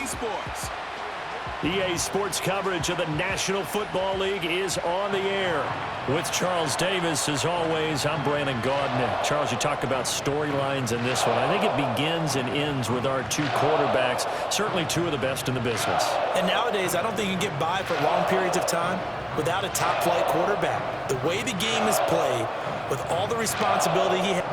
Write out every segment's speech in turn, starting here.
EA Sports. EA Sports coverage of the National Football League is on the air. With Charles Davis, as always, I'm Brandon Gaudin. Charles, you talked about storylines in this one. I think it begins and ends with our two quarterbacks, certainly two of the best in the business. And nowadays, I don't think you can get by for long periods of time without a top-flight quarterback. The way the game is played, with all the responsibility he has.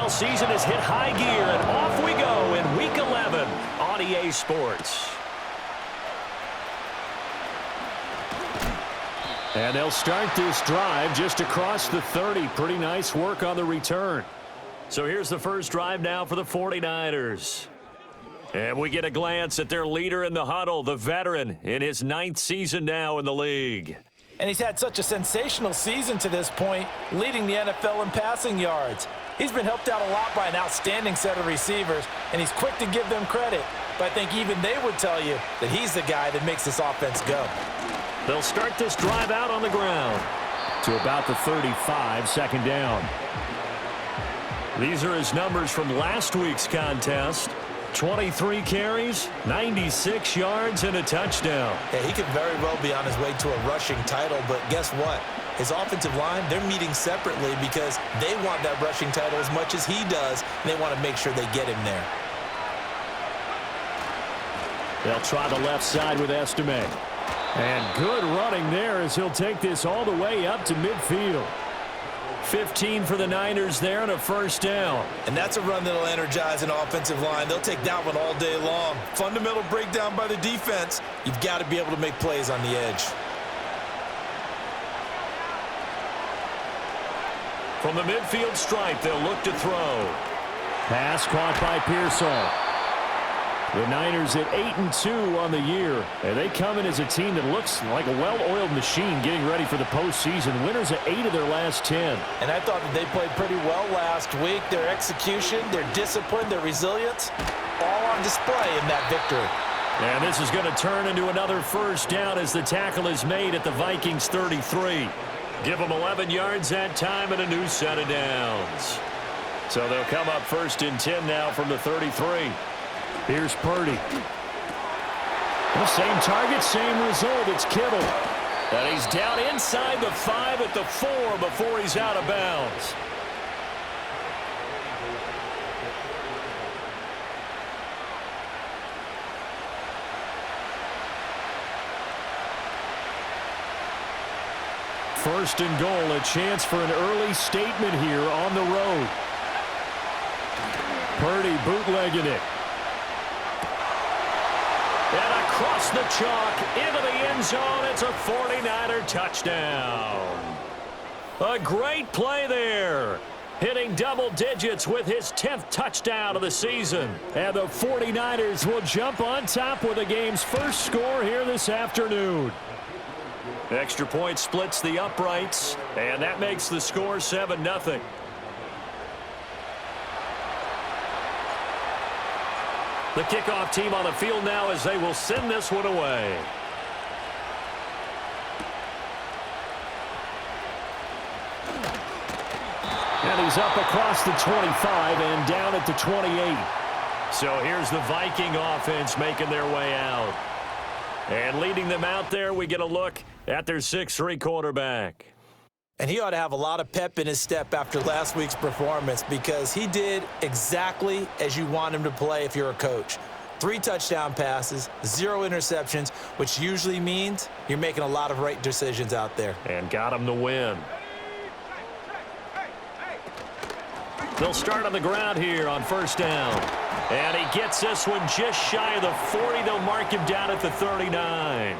Season has hit high gear, and off we go in Week 11 on EA Sports. And they'll start this drive just across the 30. Pretty nice work on the return. So here's the first drive now for the 49ers. And we get a glance at their leader in the huddle, the veteran, in his 9th season now in the league. And he's had such a sensational season to this point, leading the NFL in passing yards. He's been helped out a lot by an outstanding set of receivers, and he's quick to give them credit. But I think even they would tell you that he's the guy that makes this offense go. They'll start this drive out on the ground to about the 35, second down. These are his numbers from last week's contest. 23 carries, 96 yards, and a touchdown. Yeah, he could very well be on his way to a rushing title, but guess what? His offensive line, they're meeting separately because they want that rushing title as much as he does, and they want to make sure they get him there. They'll try the left side with Estime. And good running there as he'll take this all the way up to midfield. 15 for the Niners there and a first down. And that's a run that'll energize an offensive line. They'll take that one all day long. Fundamental breakdown by the defense. You've got to be able to make plays on the edge. From the midfield stripe, they'll look to throw. Pass caught by Pearsall. The Niners at 8-2 on the year. And they come in as a team that looks like a well-oiled machine getting ready for the postseason. Winners of 8 of their last 10. And I thought that they played pretty well last week. Their execution, their discipline, their resilience, all on display in that victory. And this is going to turn into another first down as the tackle is made at the Vikings 33. Give them 11 yards that time and a new set of downs. So they'll come up first and 10 now from the 33. Here's Purdy. The same target, same result. It's Kittle. And he's down inside the 5 at the 4 before he's out of bounds. First and goal, a chance for an early statement here on the road. Purdy bootlegging it. And across the chalk into the end zone, it's a 49er touchdown. A great play there. Hitting double digits with his 10th touchdown of the season. And the 49ers will jump on top with the game's first score here this afternoon. Extra point splits the uprights, and that makes the score 7-0. The kickoff team on the field now as they will send this one away. And he's up across the 25 and down at the 28. So here's the Viking offense making their way out. And leading them out there, we get a look at their 6'3" quarterback. And he ought to have a lot of pep in his step after last week's performance because he did exactly as you want him to play if you're a coach. 3 touchdown passes, 0 interceptions, which usually means you're making a lot of right decisions out there. And got him the win. They'll start on the ground here on first down. And he gets this one just shy of the 40. They'll mark him down at the 39.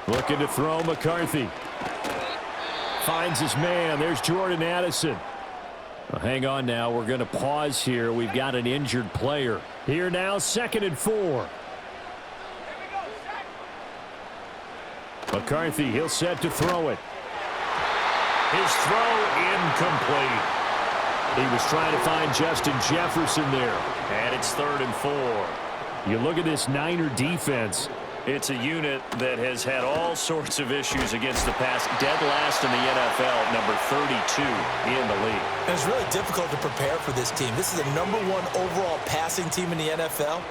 Looking to throw McCarthy. Finds his man. There's Jordan Addison. Well, hang on now. We're going to pause here. We've got an injured player. Here now, 2nd and 4. McCarthy, he'll set to throw it. His throw incomplete. He was trying to find Justin Jefferson there. And it's 3rd and 4. You look at this Niner defense. It's a unit that has had all sorts of issues against the pass. Dead last in the NFL, number 32 in the league. And it's really difficult to prepare for this team. This is a number 1 overall passing team in the NFL,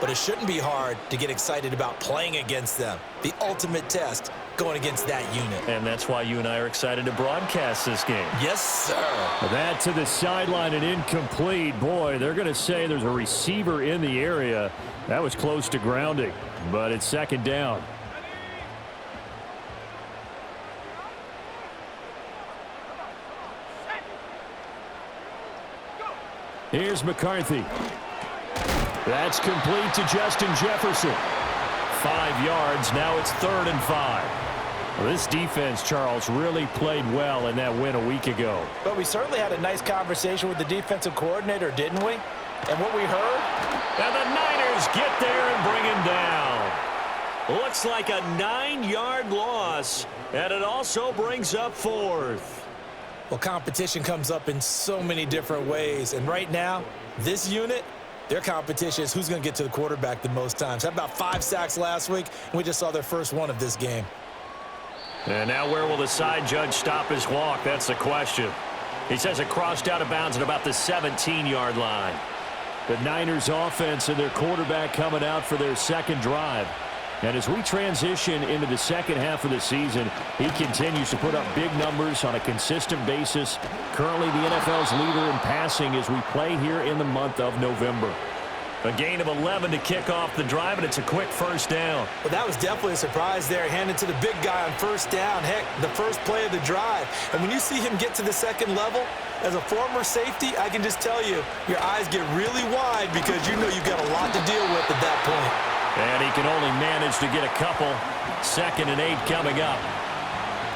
but it shouldn't be hard to get excited about playing against them. The ultimate test going against that unit. And that's why you and I are excited to broadcast this game. Yes, sir. That to the sideline and incomplete. Boy, they're going to say there's a receiver in the area. That was close to grounding, but it's 2nd down. Here's McCarthy. That's complete to Justin Jefferson. 5 yards. Now it's 3rd and 5. Well, this defense, Charles, really played well in that win a week ago. But we certainly had a nice conversation with the defensive coordinator, didn't we? And what we heard? And the Niners get there and bring him down. Looks like a 9-yard loss, and it also brings up 4th. Well, competition comes up in so many different ways. And right now, this unit, their competition is who's going to get to the quarterback the most times. Had about 5 sacks last week, and we just saw their first one of this game. And now where will the side judge stop his walk? That's the question. He says it crossed out of bounds at about the 17-yard line. The Niners offense and their quarterback coming out for their 2nd drive. And as we transition into the 2nd half of the season, he continues to put up big numbers on a consistent basis. Currently the NFL's leader in passing as we play here in the month of November. A gain of 11 to kick off the drive, and it's a quick 1st down. Well, that was definitely a surprise there, handed to the big guy on 1st down. Heck, the first play of the drive. And when you see him get to the 2nd level, as a former safety, I can just tell you, your eyes get really wide because you know you've got a lot to deal with at that point. And he can only manage to get a couple. 2nd and 8 coming up.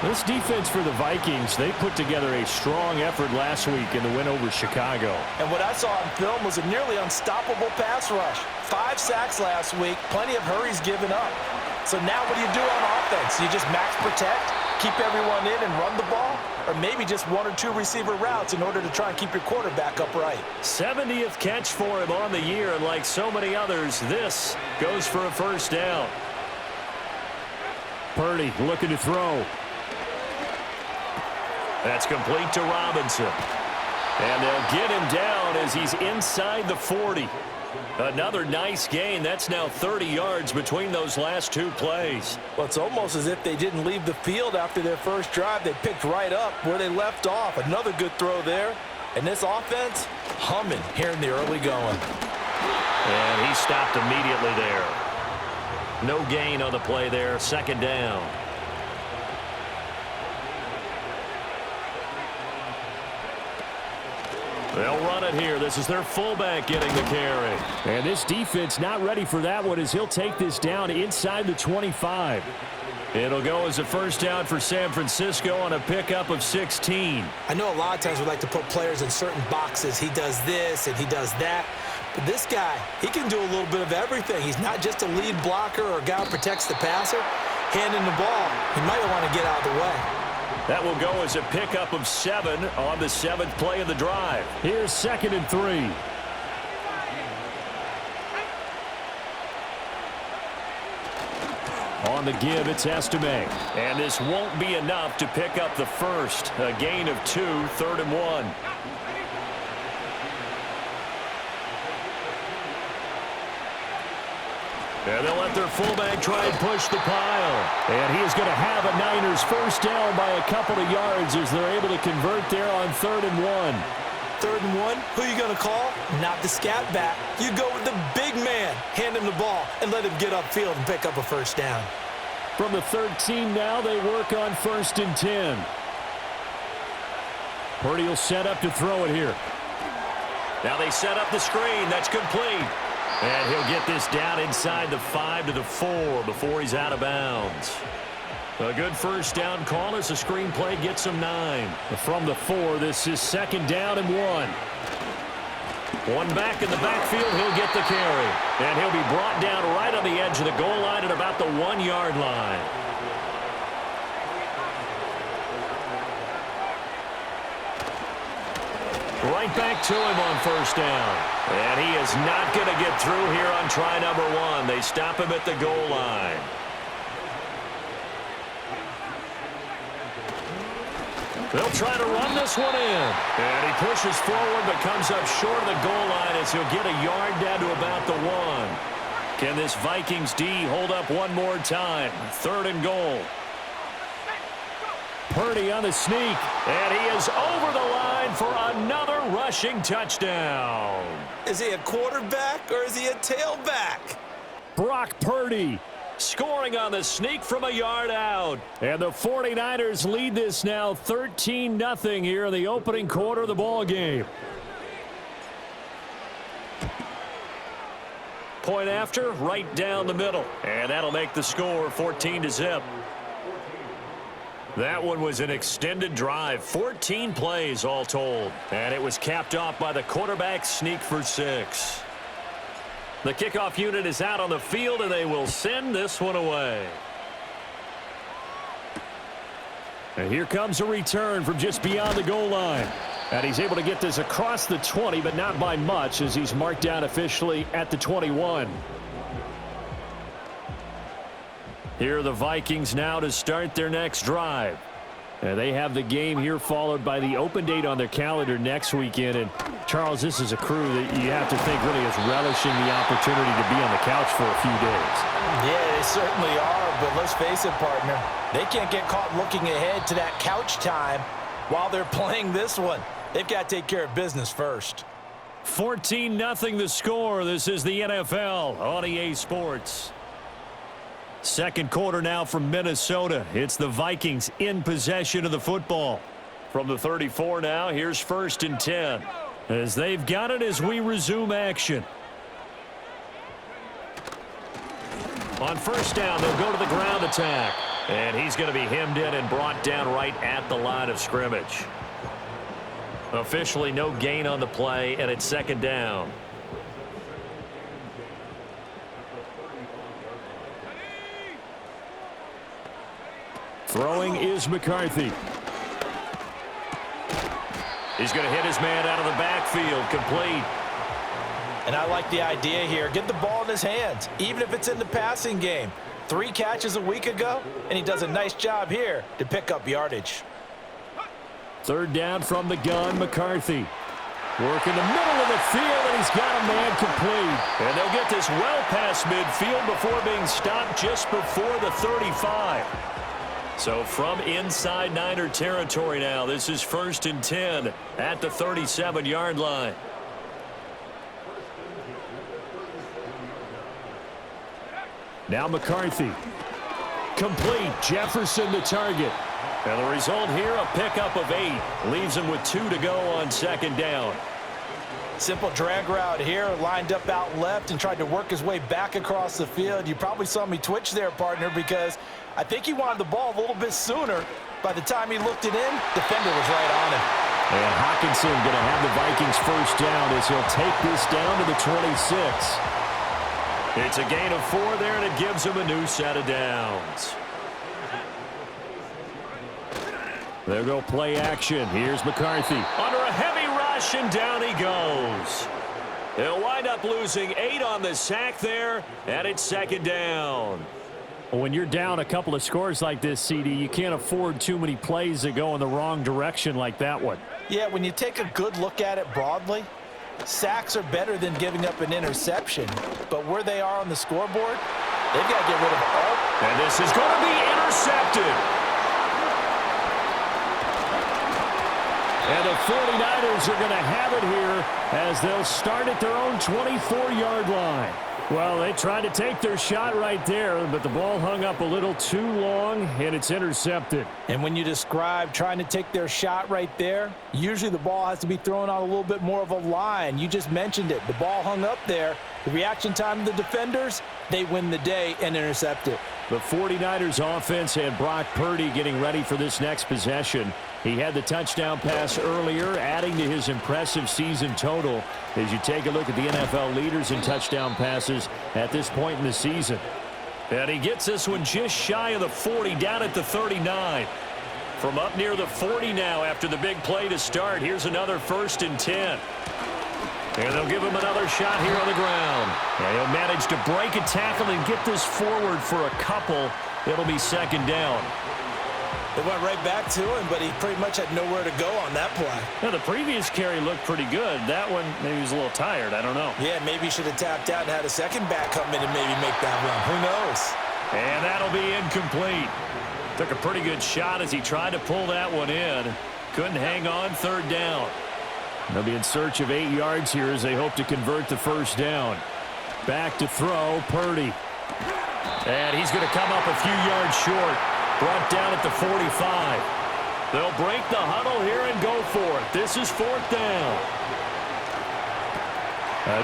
This defense for the Vikings, they put together a strong effort last week in the win over Chicago. And what I saw on film was a nearly unstoppable pass rush. 5 sacks last week, plenty of hurries given up. So now what do you do on offense? You just max protect, keep everyone in and run the ball? Or maybe just 1 or 2 receiver routes in order to try and keep your quarterback upright. 70th catch for him on the year, and like so many others, this goes for a 1st down. Purdy looking to throw. That's complete to Robinson. And they'll get him down as he's inside the 40. Another nice gain. That's now 30 yards between those last 2 plays. Well, it's almost as if they didn't leave the field after their first drive. They picked right up where they left off. Another good throw there. And this offense, humming here in the early going. And he stopped immediately there. No gain on the play there. 2nd down. They'll run it here. This is their fullback getting the carry. And this defense not ready for that one as he'll take this down inside the 25. It'll go as a 1st down for San Francisco on a pickup of 16. I know a lot of times we like to put players in certain boxes. He does this and he does that. But this guy, he can do a little bit of everything. He's not just a lead blocker or a guy who protects the passer. Handing the ball, he might want to get out of the way. That will go as a pickup of 7 on the 7th play of the drive. Here's 2nd and 3. On the give, it's Estime. And this won't be enough to pick up the 1st. A gain of 2, 3rd and 1. And they'll let their fullback try and push the pile. And he is going to have a Niners 1st down by a couple of yards as they're able to convert there on 3rd and 1. 3rd and 1, who are you going to call? Not the scat back. You go with the big man. Hand him the ball and let him get upfield and pick up a 1st down. From the 13 now, they work on 1st and 10. Purdy will set up to throw it here. Now they set up the screen. That's complete. And he'll get this down inside the 5 to the 4 before he's out of bounds. A good 1st down call as the screen play gets him 9. From the 4, this is 2nd down and 1. One back in the backfield, he'll get the carry. And he'll be brought down right on the edge of the goal line at about the 1-yard line. Right back to him on 1st down. And he is not going to get through here on try number 1. They stop him at the goal line. They'll try to run this one in. And he pushes forward but comes up short of the goal line as he'll get a yard down to about the 1. Can this Vikings D hold up one more time? 3rd and goal. Purdy on the sneak. And he is over the line for another rushing touchdown. Is he a quarterback or is he a tailback? Brock Purdy scoring on the sneak from a yard out. And the 49ers lead this now 13-0 here in the opening quarter of the ball game. Point after, right down the middle. And that'll make the score 14-0. That one was an extended drive, 14 plays all told. And it was capped off by the quarterback sneak for 6. The kickoff unit is out on the field, and they will send this one away. And here comes a return from just beyond the goal line. And he's able to get this across the 20, but not by much, as he's marked down officially at the 21. Here are the Vikings now to start their next drive. And they have the game here followed by the open date on their calendar next weekend. And, Charles, this is a crew that you have to think really is relishing the opportunity to be on the couch for a few days. Yeah, they certainly are, but let's face it, partner. They can't get caught looking ahead to that couch time while they're playing this one. They've got to take care of business first. 14-0 the score. This is the NFL on EA Sports. Second quarter now from Minnesota. It's the Vikings in possession of the football. From the 34 now, here's 1st and 10. As they've got it as we resume action. On 1st down, they'll go to the ground attack. And he's going to be hemmed in and brought down right at the line of scrimmage. Officially no gain on the play, and it's 2nd down. Throwing is McCarthy. He's going to hit his man out of the backfield, complete. And I like the idea here. Get the ball in his hands, even if it's in the passing game. 3 catches a week ago, and he does a nice job here to pick up yardage. 3rd down from the gun, McCarthy. Work in the middle of the field, and he's got a man complete. And they'll get this well past midfield before being stopped just before the 35. So from inside Niner territory now, this is 1st and 10 at the 37-yard line. Now McCarthy. Complete. Jefferson the target. And the result here, a pickup of 8. Leaves him with 2 to go on 2nd down. Simple drag route here, lined up out left and tried to work his way back across the field. You probably saw me twitch there, partner, because I think he wanted the ball a little bit sooner. By the time he looked it in, defender was right on him. And Hockenson going to have the Vikings 1st down as he'll take this down to the 26. It's a gain of 4 there, and it gives him a new set of downs. They'll go play action. Here's McCarthy. Under a heavy rush, and down he goes. He'll wind up losing 8 on the sack there, and it's 2nd down. When you're down a couple of scores like this, CD, you can't afford too many plays that go in the wrong direction like that one. Yeah, when you take a good look at it broadly, sacks are better than giving up an interception. But where they are on the scoreboard, they've got to get rid of all. And this is going to be intercepted. And the 49ers are going to have it here as they'll start at their own 24-yard line. Well, they tried to take their shot right there, but the ball hung up a little too long, and it's intercepted. And when you describe trying to take their shot right there, usually the ball has to be thrown on a little bit more of a line. You just mentioned it. The ball hung up there. The reaction time of the defenders, they win the day and intercept it. The 49ers offense had Brock Purdy getting ready for this next possession. He had the touchdown pass earlier, adding to his impressive season total as you take a look at the NFL leaders in touchdown passes at this point in the season. And he gets this one just shy of the 40, down at the 39. From up near the 40 now after the big play to start. Here's another 1st and 10. And they'll give him another shot here on the ground. And he'll manage to break a tackle and get this forward for a couple. It'll be second down. It went right back to him, but he pretty much had nowhere to go on that play. Now, the previous carry looked pretty good. That one, maybe he was a little tired. I don't know. Yeah, maybe he should have tapped out and had a second back come in and maybe make that run. Who knows? And that'll be incomplete. Took a pretty good shot as he tried to pull that one in. Couldn't hang on third down. They'll be in search of 8 yards here as they hope to convert the first down. Back to throw, Purdy. And he's going to come up a few yards short. Brought down at the 45. They'll break the huddle here and go for it. This is fourth down.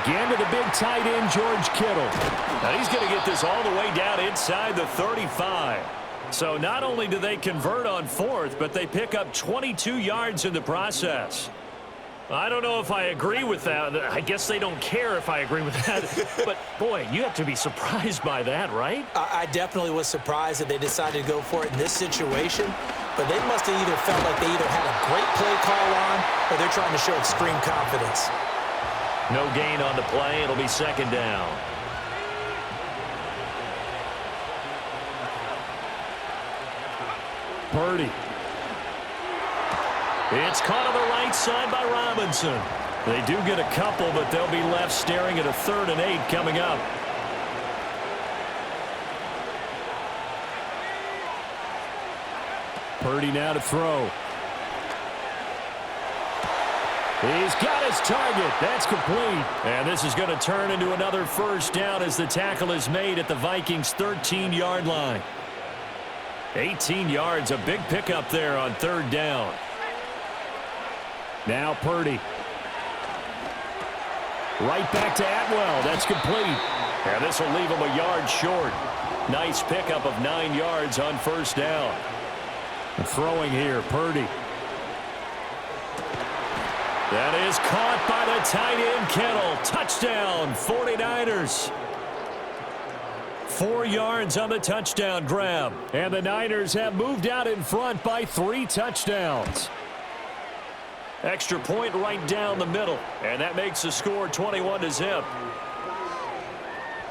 Again to the big tight end, George Kittle. Now he's going to get this all the way down inside the 35. So not only do they convert on fourth, but they pick up 22 yards in the process. I don't know if I agree with that. I guess they don't care if I agree with that. But, boy, you have to be surprised by that, right? I definitely was surprised that they decided to go for it in this situation. But they must have either felt like they either had a great play call on or they're trying to show extreme confidence. No gain on the play. It'll be second down. Purdy. It's caught on the right side by Robinson. They do get a couple, but they'll be left staring at a 3rd and 8 coming up. Purdy now to throw. He's got his target. That's complete. And this is going to turn into another first down as the tackle is made at the Vikings' 13-yard line. 18 yards, a big pickup there on third down. Now Purdy. Right back to Atwell. That's complete. And this will leave him a yard short. Nice pickup of 9 yards on first down. And throwing here, Purdy. That is caught by the tight end, Kittle. Touchdown, 49ers. 4 yards on the touchdown grab. And the Niners have moved out in front by 3 touchdowns. Extra point right down the middle. And that makes the score 21-0.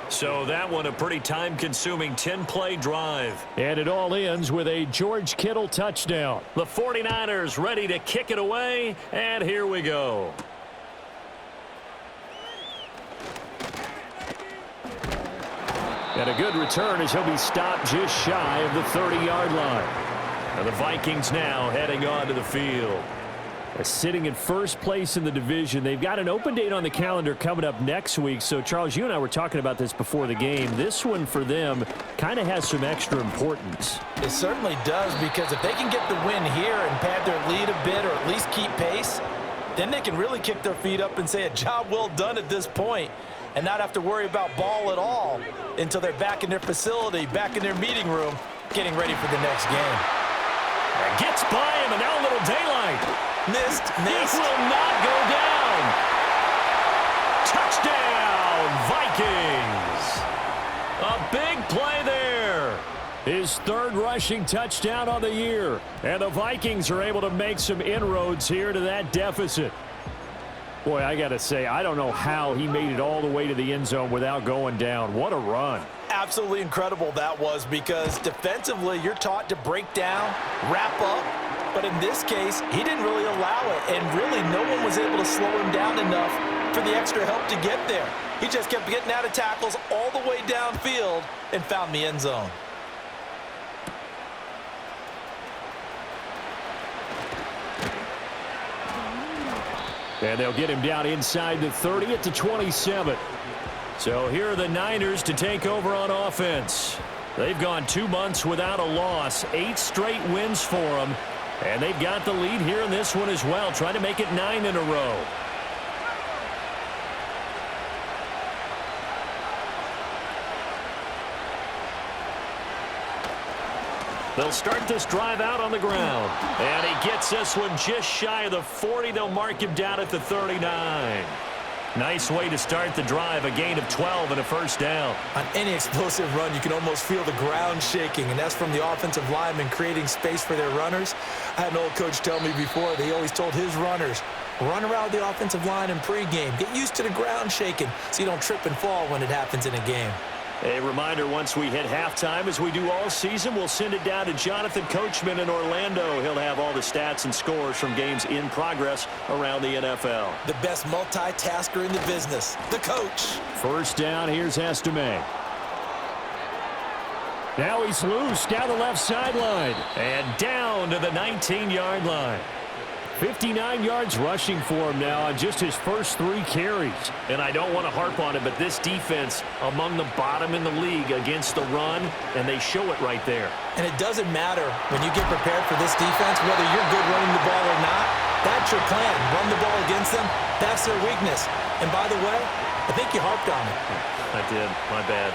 So that one a pretty time-consuming 10-play drive. And it all ends with a George Kittle touchdown. The 49ers ready to kick it away. And here we go. And a good return as he'll be stopped just shy of the 30-yard line. And the Vikings now heading onto the field. Sitting in first place in the division. They've got an open date on the calendar coming up next week. So, Charles, you and I were talking about this before the game. This one for them kind of has some extra importance. It certainly does, because if they can get the win here and pad their lead a bit or at least keep pace, then they can really kick their feet up and say a job well done at this point and not have to worry about ball at all until they're back in their facility, back in their meeting room, getting ready for the next game. Gets by him, and now a little daylight. Missed. This will not go down. Touchdown, Vikings. A big play there. His 3rd rushing touchdown on the year. And the Vikings are able to make some inroads here to that deficit. Boy, I got to say, I don't know how he made it all the way to the end zone without going down. What a run. Absolutely incredible that was, because defensively you're taught to break down, wrap up, but in this case he didn't really allow it, and really no one was able to slow him down enough for the extra help to get there. He just kept getting out of tackles all the way downfield and found the end zone. And they'll get him down inside the 30 at the 27. So here are the Niners to take over on offense. They've gone 2 months without a loss, 8 straight wins for them. And they've got the lead here in this one as well, trying to make it 9 in a row. They'll start this drive out on the ground. And he gets this one just shy of the 40. They'll mark him down at the 39. Nice way to start the drive, a gain of 12 and a first down. On any explosive run, you can almost feel the ground shaking, and that's from the offensive linemen creating space for their runners. I had an old coach tell me before that he always told his runners, Run around the offensive line in pregame. Get used to the ground shaking so you don't trip and fall when it happens in a game. A reminder, once we hit halftime, as we do all season, we'll send it down to Jonathan Coachman in Orlando. He'll have all the stats and scores from games in progress around the NFL. The best multitasker in the business, the coach. First down, here's Estime. Now he's loose down the left sideline. And down to the 19-yard line. 59 yards rushing for him now on just his first 3 carries. And I don't want to harp on it, but this defense among the bottom in the league against the run, and they show it right there. And it doesn't matter when you get prepared for this defense, whether you're good running the ball or not. That's your plan. Run the ball against them. That's their weakness. And by the way, I think you harped on it. I did. My bad.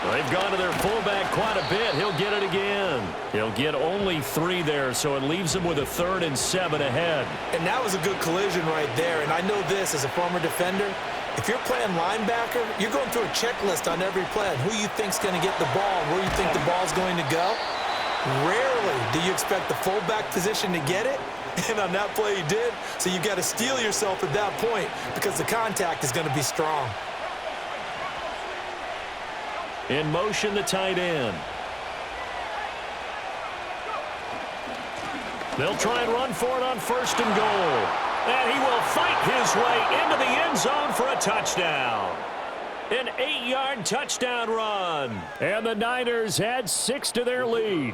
Well, they've gone to their fullback quite a bit. He'll get it again. He'll get only 3 there, so it leaves him with a 3rd and 7 ahead. And that was a good collision right there. And I know this as a former defender. If you're playing linebacker, you're going through a checklist on every play. Who you think's going to get the ball, where you think the ball's going to go. Rarely do you expect the fullback position to get it. And on that play he did. So you got to steel yourself at that point because the contact is going to be strong. In motion, the tight end. They'll try and run for it on 1st and goal. And he will fight his way into the end zone for a touchdown. An 8-yard touchdown run. And the Niners add 6 to their lead.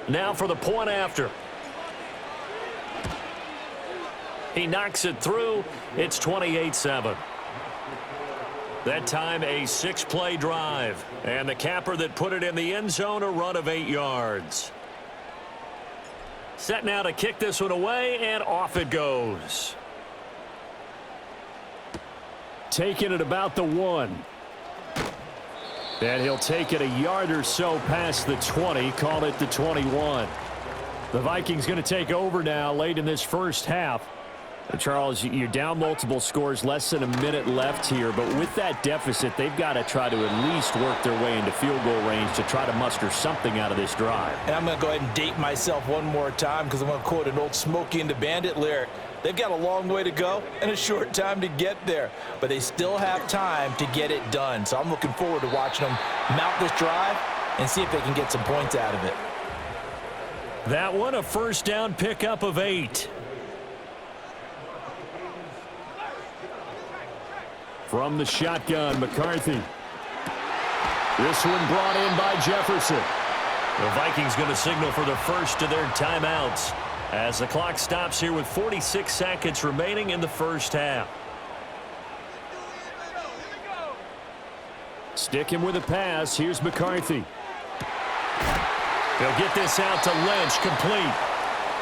Now for the point after. He knocks it through. It's 28-7. That time a 6-play drive. And the capper that put it in the end zone, a run of 8 yards. Set now to kick this one away, and off it goes. Taking it about the 1. And he'll take it a yard or so past the 20, call it the 21. The Vikings going to take over now late in this first half. Charles, you're down multiple scores, less than a minute left here, but with that deficit, they've got to try to at least work their way into field goal range to try to muster something out of this drive. And I'm going to go ahead and date myself one more time because I'm going to quote an old Smokey and the Bandit lyric. They've got a long way to go and a short time to get there, but they still have time to get it done. So I'm looking forward to watching them mount this drive and see if they can get some points out of it. That one, a first down pickup of 8. From the shotgun, McCarthy. This one brought in by Jefferson. The Vikings going to signal for the first of their timeouts as the clock stops here with 46 seconds remaining in the first half. Sticking with a pass. Here's McCarthy. They'll get this out to Lynch, complete.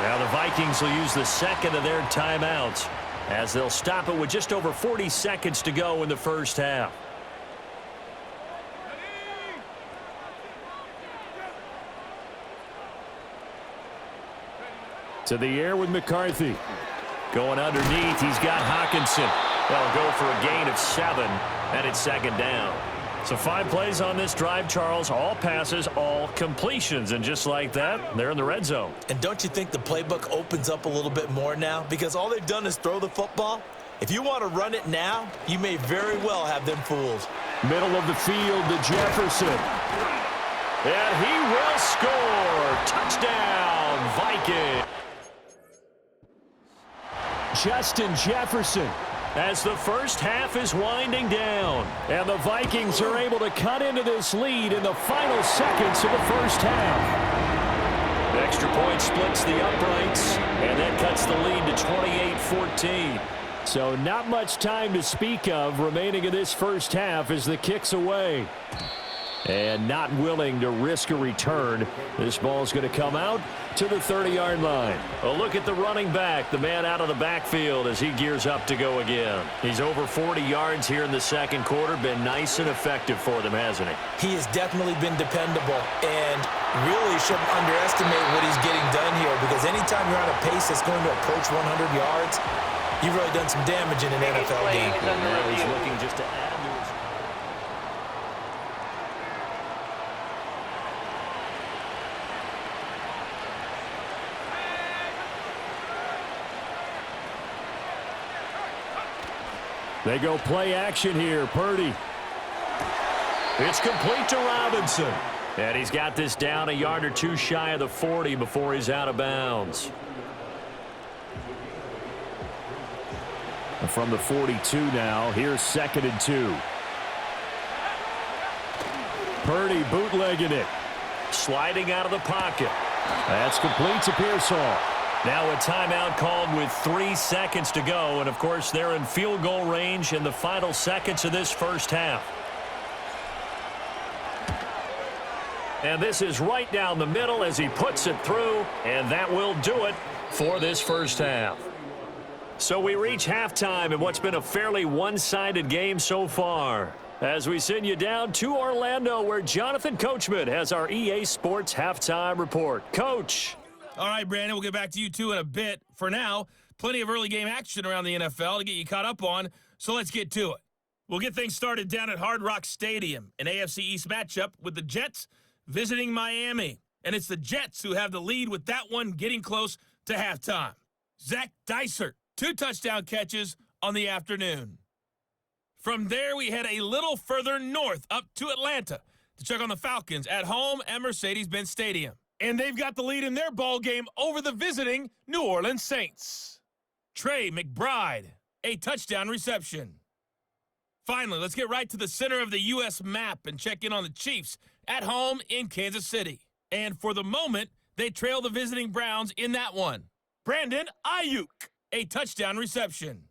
Now the Vikings will use the second of their timeouts as they'll stop it with just over 40 seconds to go in the first half. To the air with McCarthy. Going underneath, he's got Hawkinson. They'll go for a gain of 7, and it's 2nd down. So 5 plays on this drive, Charles. All passes, all completions. And just like that, they're in the red zone. And don't you think the playbook opens up a little bit more now? Because all they've done is throw the football. If you want to run it now, you may very well have them fooled. Middle of the field to Jefferson. And he will score. Touchdown, Vikings. Justin Jefferson. As the first half is winding down. And the Vikings are able to cut into this lead in the final seconds of the first half. Extra point splits the uprights, and that cuts the lead to 28-14. So not much time to speak of remaining in this first half as the kick's away. And not willing to risk a return. This ball's going to come out to the 30-yard line. A look at the running back, the man out of the backfield as he gears up to go again. He's over 40 yards here in the second quarter. Been nice and effective for them, hasn't he? He has definitely been dependable and really shouldn't underestimate what he's getting done here because anytime you're on a pace that's going to approach 100 yards, you've really done some damage in an NFL game. Now he's looking just to add to his... They go play action here. Purdy. It's complete to Robinson. And he's got this down a yard or two shy of the 40 before he's out of bounds. From the 42 now, here's 2nd and 2. Purdy bootlegging it. Sliding out of the pocket. That's complete to Pearsall. Now a timeout called with 3 seconds to go. And, of course, they're in field goal range in the final seconds of this first half. And this is right down the middle as he puts it through. And that will do it for this first half. So we reach halftime in what's been a fairly one-sided game so far. As we send you down to Orlando, where Jonathan Coachman has our EA Sports halftime report. Coach. All right, Brandon, we'll get back to you two in a bit. For now, plenty of early game action around the NFL to get you caught up on, so let's get to it. We'll get things started down at Hard Rock Stadium, an AFC East matchup with the Jets visiting Miami. And it's the Jets who have the lead with that one getting close to halftime. Zach Dysert, 2 touchdown catches on the afternoon. From there, we head a little further north up to Atlanta to check on the Falcons at home at Mercedes-Benz Stadium. And they've got the lead in their ball game over the visiting New Orleans Saints. Trey McBride, a touchdown reception. Finally, let's get right to the center of the U.S. map and check in on the Chiefs at home in Kansas City. And for the moment, they trail the visiting Browns in that one. Brandon Ayuk, a touchdown reception.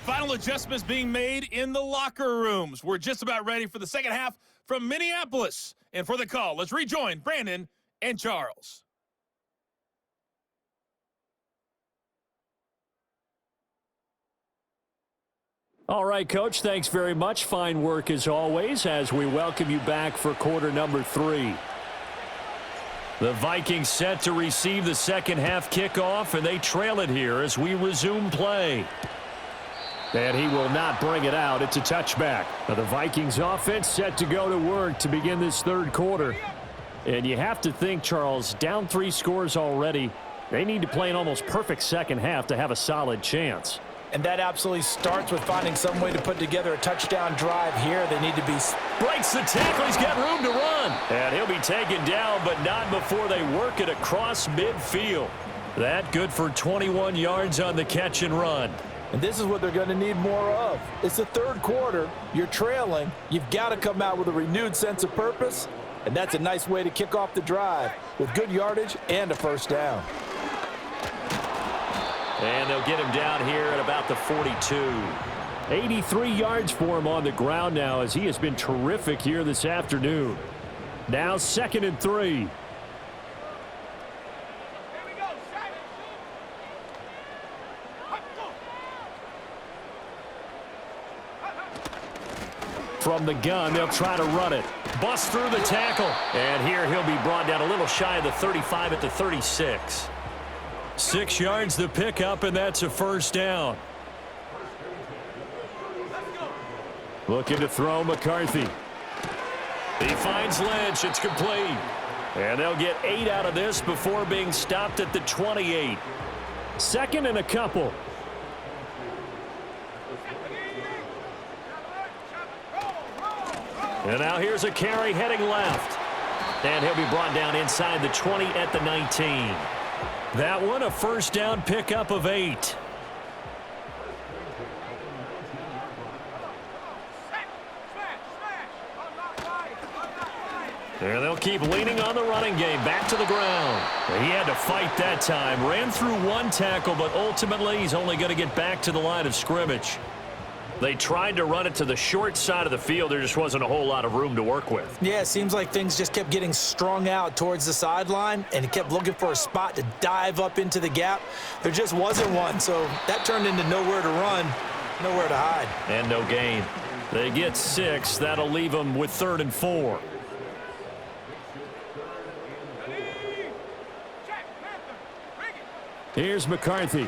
Final adjustments being made in the locker rooms. We're just about ready for the second half from Minneapolis. And for the call, let's rejoin Brandon and Charles. All right, Coach, thanks very much. Fine work as always as we welcome you back for quarter number 3. The Vikings set to receive the second half kickoff, and they trail it here as we resume play. And he will not bring it out. It's a touchback. Now the Vikings offense set to go to work to begin this third quarter. And you have to think, Charles, down 3 scores already. They need to play an almost perfect second half to have a solid chance. And that absolutely starts with finding some way to put together a touchdown drive here. They need to be... Breaks the tackle. He's got room to run. And he'll be taken down, but not before they work it across midfield. That good for 21 yards on the catch and run. And this is what they're going to need more of. It's the third quarter. You're trailing. You've got to come out with a renewed sense of purpose. And that's a nice way to kick off the drive with good yardage and a first down. And they'll get him down here at about the 42. 83 yards for him on the ground now as he has been terrific here this afternoon. Now 2nd and 3. From the gun, they'll try to run it. Bust through the tackle. And here he'll be brought down a little shy of the 35 at the 36. 6 yards the pickup, and that's a first down. Looking to throw McCarthy. He finds Lynch. It's complete. And they'll get 8 out of this before being stopped at the 28. 2nd and a couple. And now here's a carry heading left. And he'll be brought down inside the 20 at the 19. That one a first down pickup of 8. And they'll keep leaning on the running game. Back to the ground. He had to fight that time. Ran through one tackle, but ultimately he's only going to get back to the line of scrimmage. They tried to run it to the short side of the field. There just wasn't a whole lot of room to work with. Yeah, it seems like things just kept getting strung out towards the sideline, and he kept looking for a spot to dive up into the gap. There just wasn't one, so that turned into nowhere to run, nowhere to hide. And no gain. They get 6. That'll leave them with 3rd and 4. Here's McCarthy.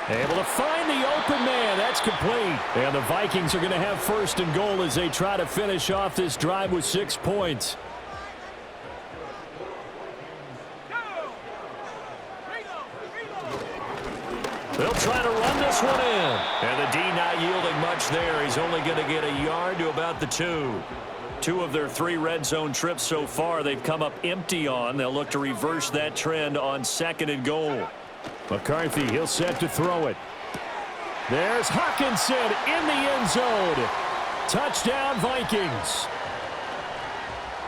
Able to find the open man. That's complete. And the Vikings are going to have 1st and goal as they try to finish off this drive with 6 points. They'll try to run this one in. And the D not yielding much there. He's only going to get a yard to about the 2. 2 of their 3 red zone trips so far they've come up empty on. They'll look to reverse that trend on 2nd and goal. McCarthy, he'll set to throw it. There's Hawkinson in the end zone. Touchdown, Vikings.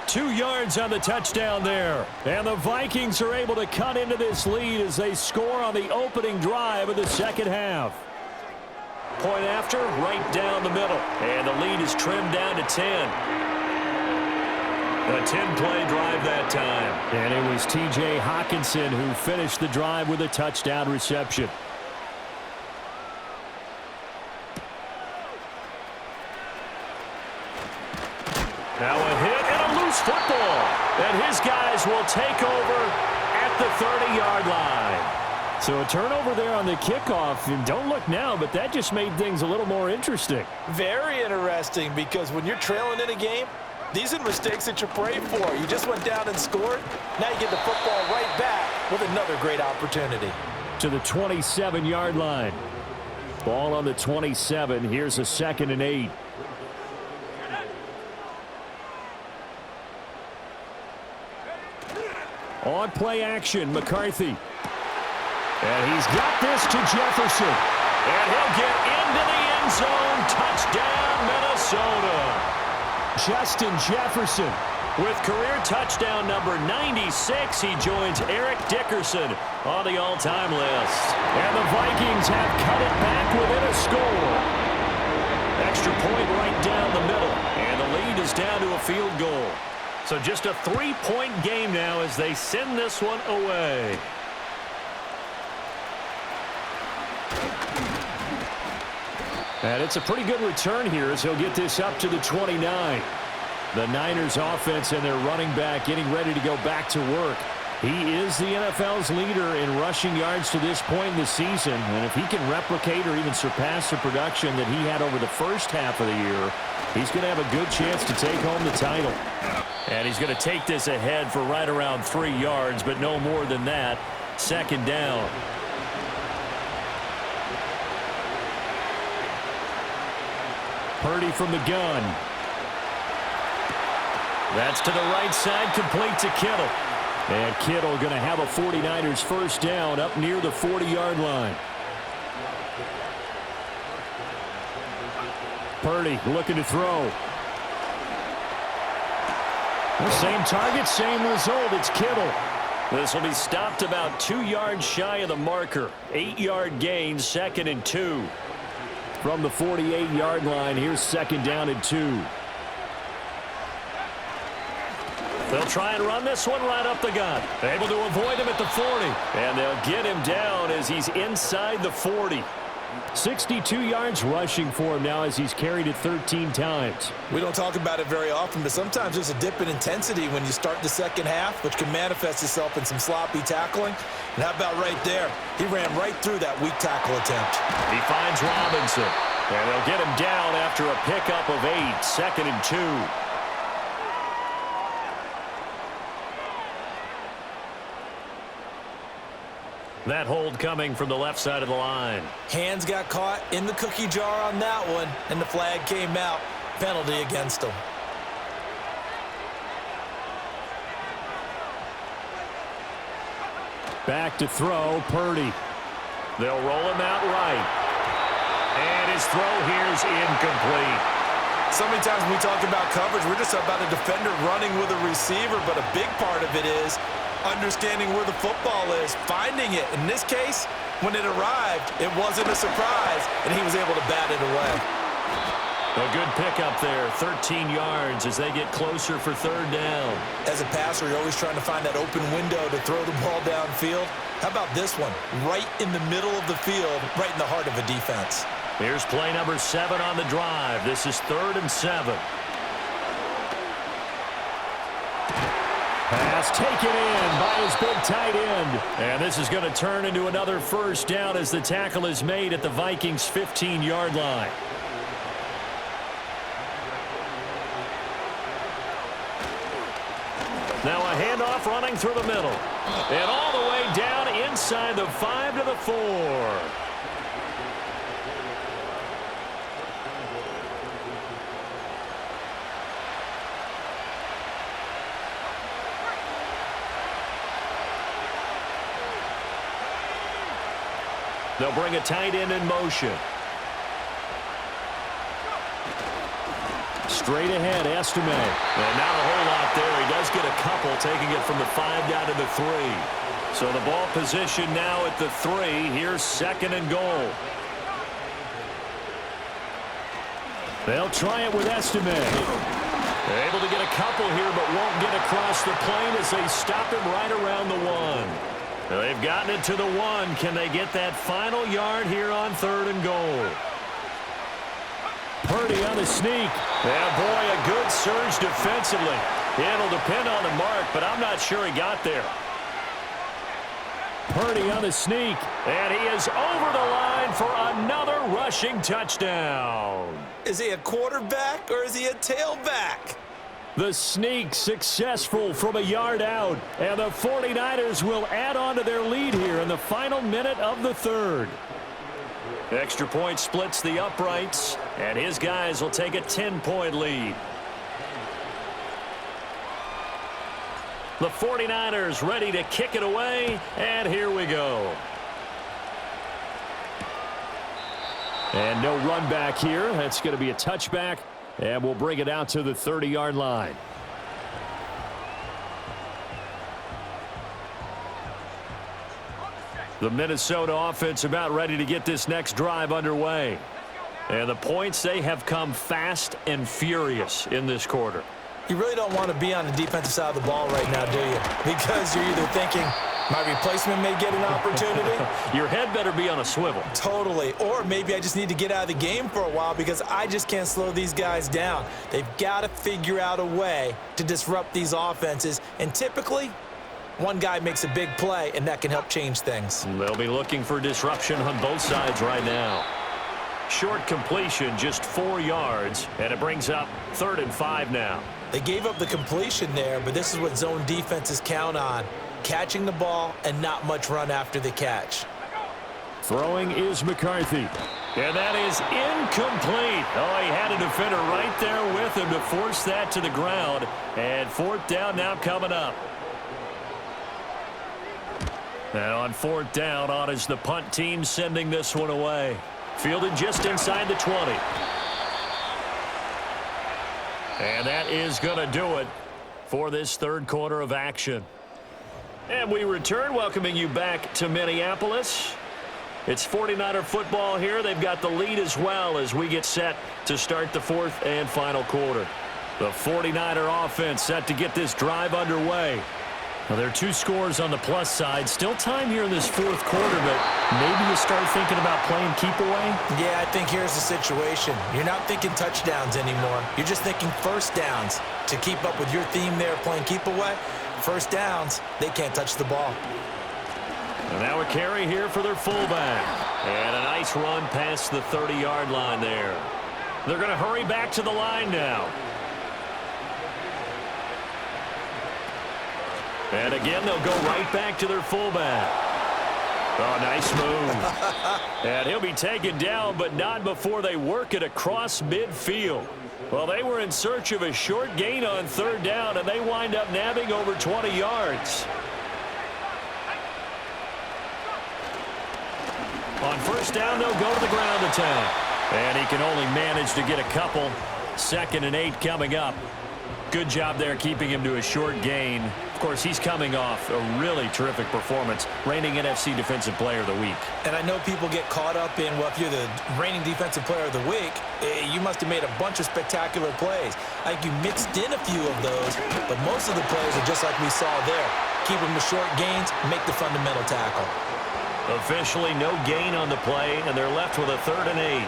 2 yards on the touchdown there. And the Vikings are able to cut into this lead as they score on the opening drive of the second half. Point after, right down the middle. And the lead is trimmed down to 10. A 10-play drive that time. And it was T.J. Hawkinson who finished the drive with a touchdown reception. Now a hit and a loose football. And his guys will take over at the 30-yard line. So a turnover there on the kickoff. And don't look now, but that just made things a little more interesting. Very interesting, because when you're trailing in a game, these are mistakes that you pray for. You just went down and scored. Now you get the football right back with another great opportunity. To the 27-yard line. Ball on the 27. Here's a 2nd and 8. On play action, McCarthy. And he's got this to Jefferson. And he'll get into the end zone. Touchdown, Minnesota. Justin Jefferson. With career touchdown number 96, he joins Eric Dickerson on the all-time list. And the Vikings have cut it back within a score. Extra point right down the middle. And the lead is down to a field goal. So just a 3-point game now as they send this one away. And it's a pretty good return here as he'll get this up to the 29. The Niners offense and their running back getting ready to go back to work. He is the NFL's leader in rushing yards to this point in the season. And if he can replicate or even surpass the production that he had over the first half of the year, he's going to have a good chance to take home the title. And he's going to take this ahead for right around 3 yards, but no more than that. 2nd down. Purdy from the gun. That's to the right side, complete to Kittle. And Kittle going to have a 49ers first down up near the 40-yard line. Purdy looking to throw. Same target, same result. It's Kittle. This will be stopped about 2 yards shy of the marker. 8-yard gain, 2nd and 2. From the 48-yard line, here's 2nd down and 2. They'll try and run this one right up the gut. Able to avoid him at the 40. And they'll get him down as he's inside the 40. 62 yards rushing for him now as he's carried it 13 times. We don't talk about it very often, but sometimes there's a dip in intensity when you start the second half, which can manifest itself in some sloppy tackling. And how about right there? He ran right through that weak tackle attempt. He finds Robinson. And they'll get him down after a pickup of 8. 2nd and 2. That hold coming from the left side of the line. Hands got caught in the cookie jar on that one, and the flag came out. Penalty against him. Back to throw, Purdy. They'll roll him out right. And his throw here's incomplete. So many times when we talk about coverage, we're just about a defender running with a receiver, but a big part of it is understanding where the football is, finding it. In this case, when it arrived, it wasn't a surprise, and he was able to bat it away. A good pickup there, 13 yards as they get closer for 3rd down. As a passer, you're always trying to find that open window to throw the ball downfield. How about this one? Right in the middle of the field, right in the heart of a defense. Here's play number 7 on the drive. This is 3rd and 7. Pass taken in by his big tight end. And this is going to turn into another first down as the tackle is made at the Vikings' 15-yard line. Now a handoff running through the middle. And all the way down inside the 5 to the 4. They'll bring a tight end in motion. Straight ahead, Estime. And not a whole lot there. He does get a couple, taking it from the 5 down to the 3. So the ball position now at the 3. Here's 2nd and goal. They'll try it with Estime. Able to get a couple here, but won't get across the plane as they stop him right around the 1. They've gotten it to the 1. Can they get that final yard here on 3rd and goal? Purdy on the sneak. Yeah, boy, a good surge defensively. It'll depend on the mark, but I'm not sure he got there. Purdy on the sneak, and he is over the line for another rushing touchdown. Is he a quarterback or is he a tailback? The sneak successful from a yard out, and the 49ers will add on to their lead here in the final minute of the 3rd. Extra point splits the uprights, and his guys will take a 10-point lead. The 49ers ready to kick it away, and here we go. And no run back here. That's going to be a touchback, and we'll bring it out to the 30-yard line. The Minnesota offense about ready to get this next drive underway. And the points, they have come fast and furious in this quarter. You really don't want to be on the defensive side of the ball right now, do you? Because you're either thinking, my replacement may get an opportunity. Your head better be on a swivel. Totally. Or maybe I just need to get out of the game for a while because I just can't slow these guys down. They've got to figure out a way to disrupt these offenses. And typically, one guy makes a big play, and that can help change things. They'll be looking for disruption on both sides right now. Short completion, just 4 yards, and it brings up 3rd and 5 now. They gave up the completion there, but this is what zone defenses count on. Catching the ball and not much run after the catch. Throwing is McCarthy. And that is incomplete. Oh, he had a defender right there with him to force that to the ground. And 4th down now coming up. And on 4th down, on is the punt team sending this one away. Fielded just inside the 20. And that is going to do it for this 3rd quarter of action. And we return, welcoming you back to Minneapolis. It's 49er football here. They've got the lead as well as we get set to start the 4th and final quarter. The 49er offense set to get this drive underway. Well, there are 2 scores on the plus side. Still time here in this 4th quarter, but maybe you start thinking about playing keep away? Yeah, I think here's the situation. You're not thinking touchdowns anymore. You're just thinking first downs. To keep up with your theme there, playing keep away, first downs, they can't touch the ball. And now a carry here for their fullback. And a nice run past the 30-yard line there. They're going to hurry back to the line now. And again, they'll go right back to their fullback. Oh, nice move. And he'll be taken down, but not before they work it across midfield. Well, they were in search of a short gain on 3rd down, and they wind up nabbing over 20 yards. On 1st down, they'll go to the ground attack. And he can only manage to get a couple. 2nd and 8 coming up. Good job there keeping him to a short gain. Of course, he's coming off a really terrific performance, reigning NFC Defensive Player of the Week. And I know people get caught up in, well, if you're the reigning Defensive Player of the Week, you must have made a bunch of spectacular plays. I think you mixed in a few of those, but most of the plays are just like we saw there. Keep them to short gains, make the fundamental tackle. Officially no gain on the play, and they're left with a 3rd and 8.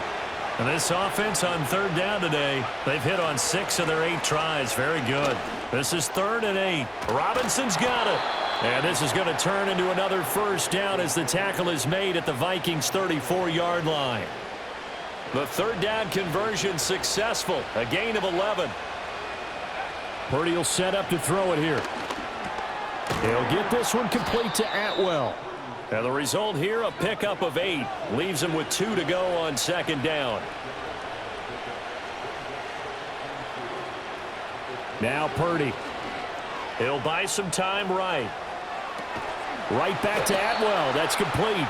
And this offense on 3rd down today, they've hit on 6 of their 8 tries. Very good. This is 3rd and 8. Robinson's got it. And this is going to turn into another 1st down as the tackle is made at the Vikings' 34-yard line. The 3rd down conversion successful. A gain of 11. Purdy will set up to throw it here. He'll get this one complete to Atwell. And the result here, a pickup of 8. Leaves him with 2 to go on 2nd down. Now Purdy. He'll buy some time right. Right back to Atwell. That's complete.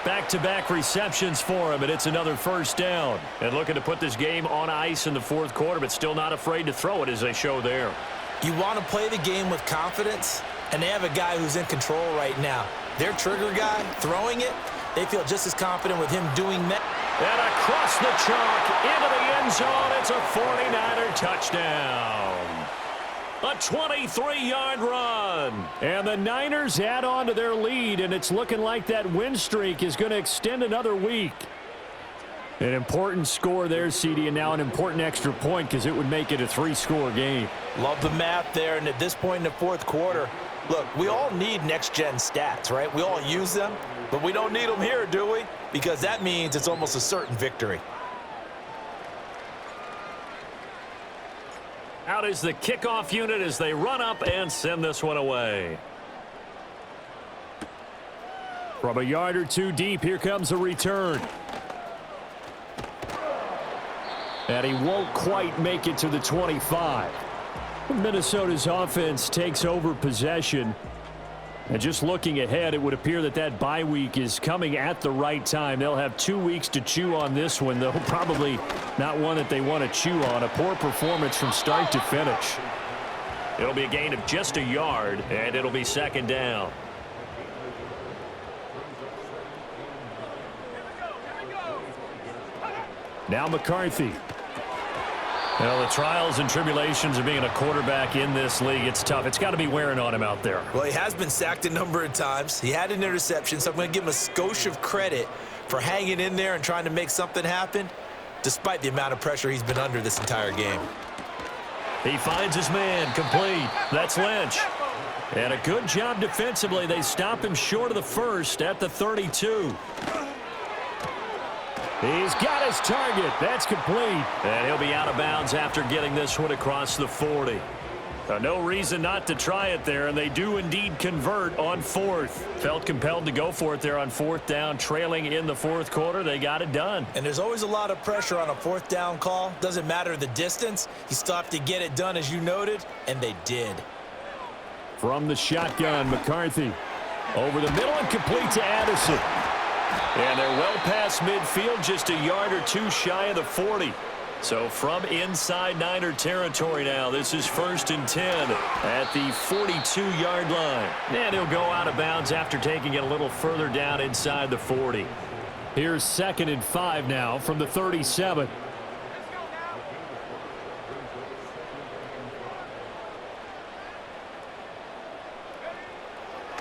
Back-to-back receptions for him, and it's another first down. And looking to put this game on ice in the fourth quarter, but still not afraid to throw it as they show there. You want to play the game with confidence, and they have a guy who's in control right now. Their trigger guy, throwing it, they feel just as confident with him doing that. And across the chalk, into the end zone, it's a 49er touchdown. A 23-yard run. And the Niners add on to their lead, and it's looking like that win streak is going to extend another week. An important score there, CD, and now an important extra point because it would make it a 3-score game. Love the math there, and at this point in the fourth quarter, look, we all need next-gen stats, right? We all use them, but we don't need them here, do we? Because that means it's almost a certain victory. Out is the kickoff unit as they run up and send this one away. From a yard or two deep, here comes a return. And he won't quite make it to the 25. Minnesota's offense takes over possession. And just looking ahead, it would appear that that bye week is coming at the right time. They'll have 2 weeks to chew on this one, though probably not one that they want to chew on. A poor performance from start to finish. It'll be a gain of just a yard, and it'll be second down. Now McCarthy. Well, the trials and tribulations of being a quarterback in this league, it's tough. It's got to be wearing on him out there. Well, he has been sacked a number of times. He had an interception, so I'm going to give him a skosh of credit for hanging in there and trying to make something happen, despite the amount of pressure he's been under this entire game. He finds his man, complete. That's Lynch. And a good job defensively. They stop him short of the first at the 32. He's got his target. That's complete. And he'll be out of bounds after getting this one across the 40. No reason not to try it there, and they do indeed convert on fourth. Felt compelled to go for it there on fourth down, trailing in the fourth quarter. They got it done. And there's always a lot of pressure on a fourth down call. Doesn't matter the distance. You still have to get it done, as you noted, and they did. From the shotgun, McCarthy. Over the middle and complete to Addison. And they're well past midfield, just a yard or two shy of the 40. So from inside Niner territory now, this is 1st and 10 at the 42-yard line. And he'll go out of bounds after taking it a little further down inside the 40. Here's 2nd and 5 now from the 37.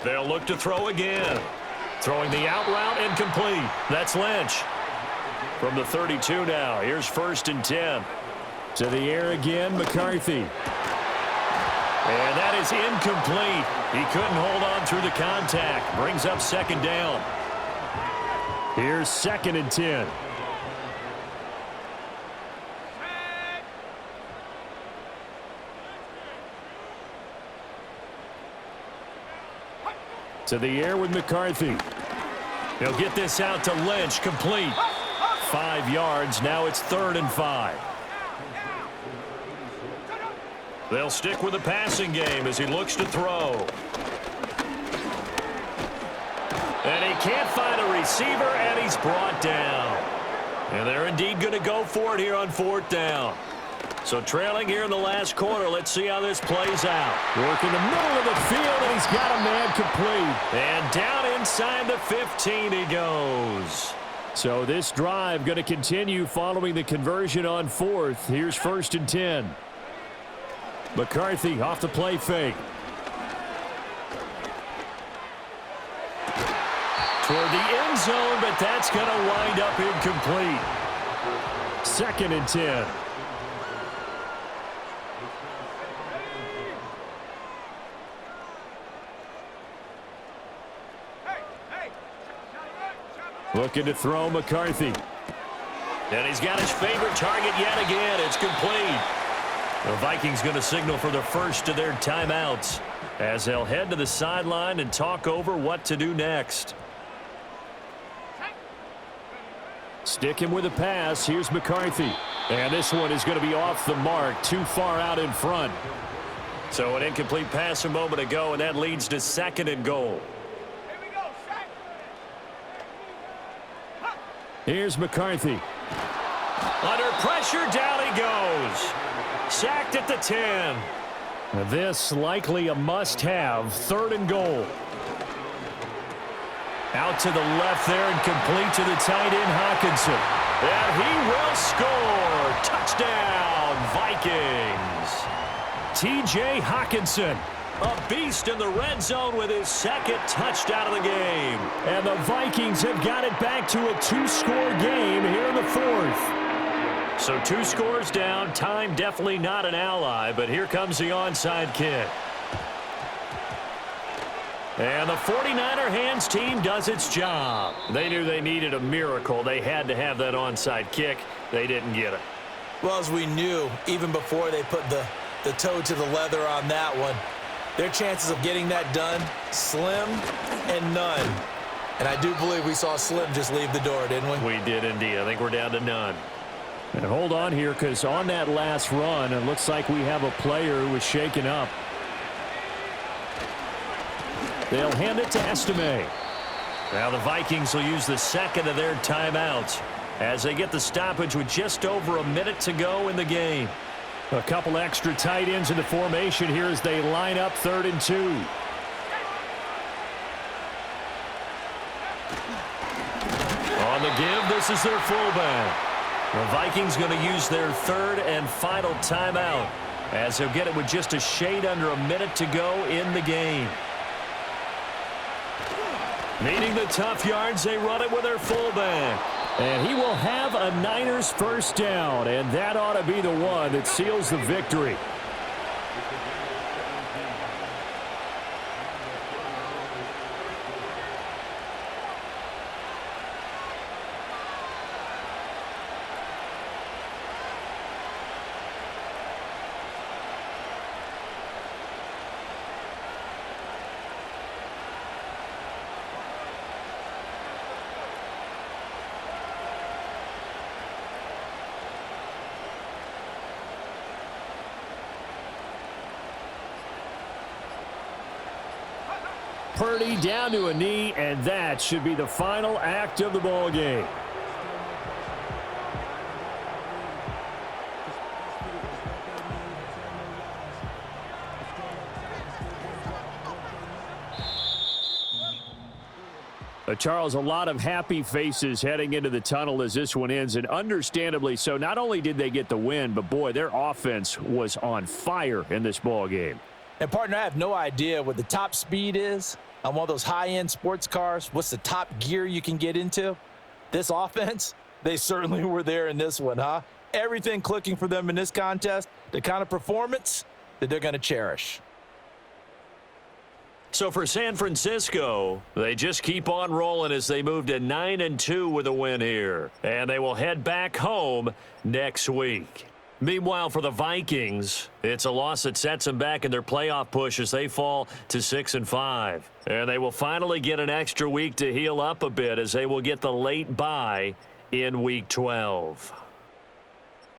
They'll look to throw again. Throwing the out route incomplete. That's Lynch. From the 32 now, here's 1st and 10. To the air again, McCarthy. And that is incomplete. He couldn't hold on through the contact. Brings up 2nd down. Here's 2nd and 10. To the air with McCarthy. He'll get this out to Lynch, complete. 5 yards, now it's 3rd and 5. They'll stick with the passing game as he looks to throw. And he can't find a receiver, and he's brought down. And they're indeed going to go for it here on 4th down. So trailing here in the last quarter, let's see how this plays out. Work in the middle of the field, and he's got a man complete. And down inside the 15 he goes. So this drive going to continue following the conversion on 4th. Here's 1st and 10. McCarthy off the play fake. Toward the end zone, but that's going to wind up incomplete. 2nd and 10. Looking to throw McCarthy. And he's got his favorite target yet again. It's complete. The Vikings going to signal for the first of their timeouts as they'll head to the sideline and talk over what to do next. Stick him with a pass. Here's McCarthy. And this one is going to be off the mark, too far out in front. So an incomplete pass a moment ago, and that leads to 2nd and goal. Here's McCarthy. Under pressure, down he goes. Sacked at the 10. This likely a must-have, 3rd and goal. Out to the left there and complete to the tight end, Hockenson. And he will score. Touchdown, Vikings. T.J. Hockenson. A beast in the red zone with his 2nd touchdown of the game. And the Vikings have got it back to a 2-score game here in the 4th. So 2 scores down. Time definitely not an ally, but here comes the onside kick. And the 49er hands team does its job. They knew they needed a miracle. They had to have that onside kick. They didn't get it. Well, as we knew, even before they put the toe to the leather on that one, their chances of getting that done, slim and none. And I do believe we saw Slim just leave the door, didn't we? We did indeed. I think we're down to none. And hold on here, because on that last run, it looks like we have a player who was shaken up. They'll hand it to Estime. Now the Vikings will use the 2nd of their timeouts as they get the stoppage with just over a minute to go in the game. A couple extra tight ends in the formation here as they line up 3rd and 2. On the give, this is their fullback. The Vikings going to use their 3rd and final timeout as they'll get it with just a shade under a minute to go in the game. Needing the tough yards, they run it with their fullback. And he will have a Niners 1st down, and that ought to be the one that seals the victory. Purdy down to a knee, and that should be the final act of the ball game. Charles, a lot of happy faces heading into the tunnel as this one ends, and understandably so. Not only did they get the win, but boy, their offense was on fire in this ball game. And partner, I have no idea what the top speed is on one of those high-end sports cars. What's the top gear you can get into? This offense, they certainly were there in this one, huh? Everything clicking for them in this contest, the kind of performance that they're going to cherish. So for San Francisco, they just keep on rolling as they move to 9-2 with a win here. And they will head back home next week. Meanwhile, for the Vikings, it's a loss that sets them back in their playoff push as they fall to 6-5. And they will finally get an extra week to heal up a bit as they will get the late bye in Week 12.